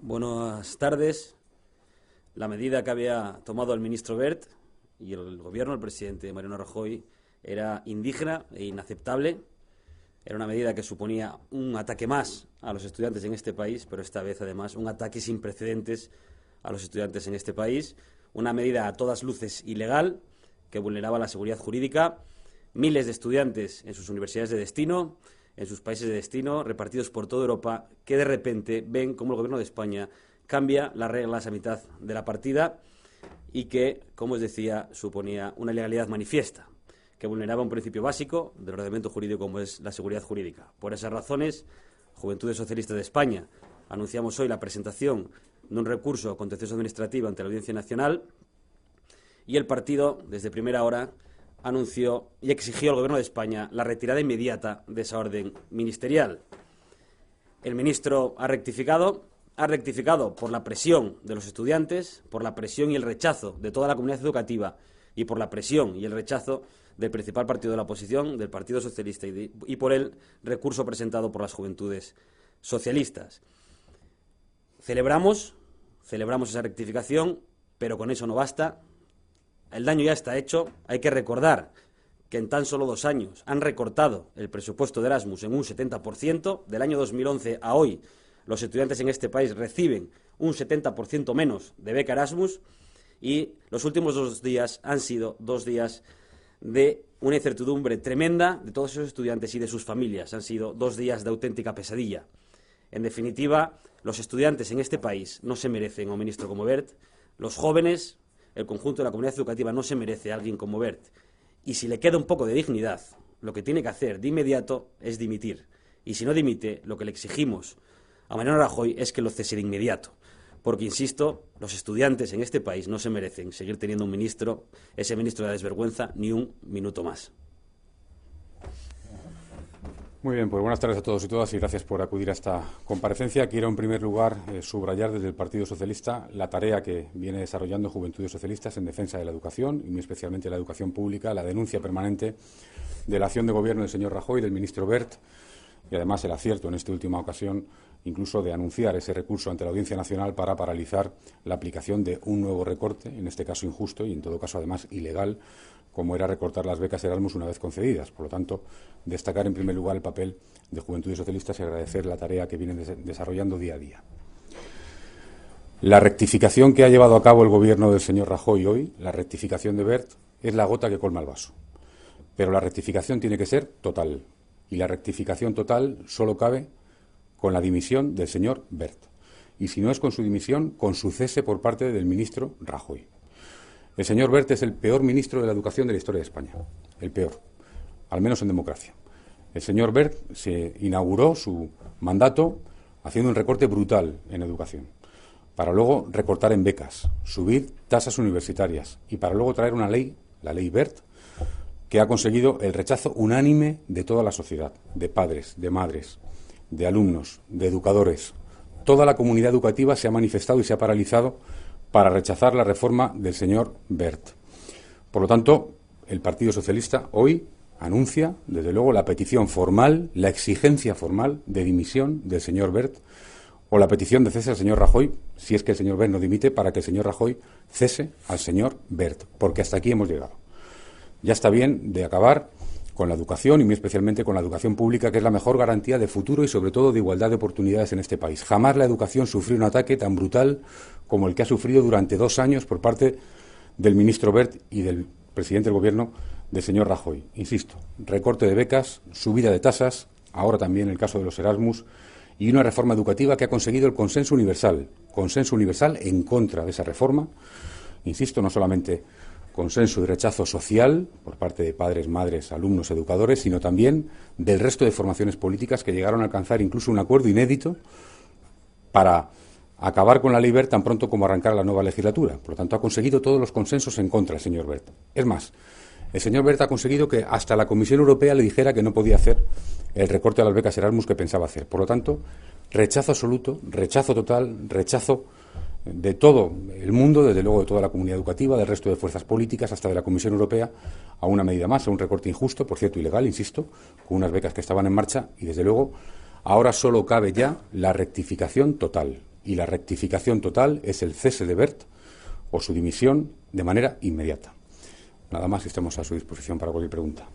Buenas tardes. La medida que había tomado el ministro Wert y el gobierno del presidente Mariano Rajoy era indigna e inaceptable. Era una medida que suponía un ataque más a los estudiantes en este país, pero esta vez, además, un ataque sin precedentes a los estudiantes en este país. Una medida a todas luces ilegal que vulneraba la seguridad jurídica. Miles de estudiantes en sus universidades de destino, en sus países de destino, repartidos por toda Europa, que de repente ven cómo el Gobierno de España cambia las reglas a mitad de la partida y que, como os decía, suponía una ilegalidad manifiesta, que vulneraba un principio básico del ordenamiento jurídico como es la seguridad jurídica. Por esas razones, Juventudes Socialistas de España anunciamos hoy la presentación de un recurso contencioso administrativo ante la Audiencia Nacional y el partido, desde primera hora, anunció y exigió al Gobierno de España la retirada inmediata de esa orden ministerial. El ministro ha rectificado por la presión de los estudiantes, por la presión y el rechazo de toda la comunidad educativa y por la presión y el rechazo del principal partido de la oposición, del Partido Socialista, y por el recurso presentado por las Juventudes Socialistas. Celebramos esa rectificación, pero con eso no basta. El daño ya está hecho. Hay que recordar que en tan solo 2 años han recortado el presupuesto de Erasmus en un 70%. Del año 2011 a hoy, los estudiantes en este país reciben un 70% menos de beca Erasmus y los últimos 2 días han sido 2 días de una incertidumbre tremenda de todos esos estudiantes y de sus familias. Han sido 2 días de auténtica pesadilla. En definitiva, los estudiantes en este país no se merecen a un ministro como Wert. Los jóvenes, el conjunto de la comunidad educativa no se merece a alguien como Wert. Y si le queda un poco de dignidad, lo que tiene que hacer de inmediato es dimitir. Y si no dimite, lo que le exigimos a Mariano Rajoy es que lo cese de inmediato. Porque, insisto, los estudiantes en este país no se merecen seguir teniendo un ministro, ese ministro de la desvergüenza, ni un minuto más. Muy bien, pues buenas tardes a todos y todas y gracias por acudir a esta comparecencia. Quiero, en primer lugar, subrayar desde el Partido Socialista la tarea que viene desarrollando Juventudes Socialistas en defensa de la educación, y muy especialmente la educación pública, la denuncia permanente de la acción de gobierno del señor Rajoy, del ministro Wert, y además el acierto en esta última ocasión incluso de anunciar ese recurso ante la Audiencia Nacional para paralizar la aplicación de un nuevo recorte, en este caso injusto y en todo caso además ilegal, como era recortar las becas Erasmus una vez concedidas. Por lo tanto, destacar en primer lugar el papel de Juventudes Socialistas y agradecer la tarea que vienen desarrollando día a día. La rectificación que ha llevado a cabo el gobierno del señor Rajoy hoy, la rectificación de Wert, es la gota que colma el vaso. Pero la rectificación tiene que ser total. Y la rectificación total solo cabe con la dimisión del señor Wert. Y si no es con su dimisión, con su cese por parte del ministro Rajoy. El señor Wert es el peor ministro de la educación de la historia de España. El peor, al menos en democracia. El señor Wert se inauguró su mandato haciendo un recorte brutal en educación, para luego recortar en becas, subir tasas universitarias y para luego traer una ley, la ley Wert, que ha conseguido el rechazo unánime de toda la sociedad, de padres, de madres, de alumnos, de educadores. Toda la comunidad educativa se ha manifestado y se ha paralizado para rechazar la reforma del señor Wert. Por lo tanto, el Partido Socialista hoy anuncia, desde luego, la petición formal, la exigencia formal de dimisión del señor Wert o la petición de cese al señor Rajoy, si es que el señor Wert no dimite, para que el señor Rajoy cese al señor Wert, porque hasta aquí hemos llegado. Ya está bien de acabar con la educación y muy especialmente con la educación pública, que es la mejor garantía de futuro y sobre todo de igualdad de oportunidades en este país. Jamás la educación sufrió un ataque tan brutal como el que ha sufrido durante 2 años por parte del ministro Wert y del presidente del Gobierno, del señor Rajoy. Insisto, recorte de becas, subida de tasas, ahora también el caso de los Erasmus, y una reforma educativa que ha conseguido el consenso universal en contra de esa reforma. Insisto, no solamente consenso y rechazo social por parte de padres, madres, alumnos, educadores, sino también del resto de formaciones políticas que llegaron a alcanzar incluso un acuerdo inédito para acabar con la ley Wert tan pronto como arrancara la nueva legislatura. Por lo tanto, ha conseguido todos los consensos en contra el señor Wert. Es más, el señor Wert ha conseguido que hasta la Comisión Europea le dijera que no podía hacer el recorte a las becas Erasmus que pensaba hacer. Por lo tanto, rechazo absoluto, rechazo total, rechazo de todo el mundo, desde luego de toda la comunidad educativa, del resto de fuerzas políticas, hasta de la Comisión Europea, a una medida más, a un recorte injusto, por cierto ilegal, insisto, con unas becas que estaban en marcha y, desde luego, ahora solo cabe ya la rectificación total. y la rectificación total es el cese de Wert o su dimisión de manera inmediata. Nada más, y estamos a su disposición para cualquier pregunta.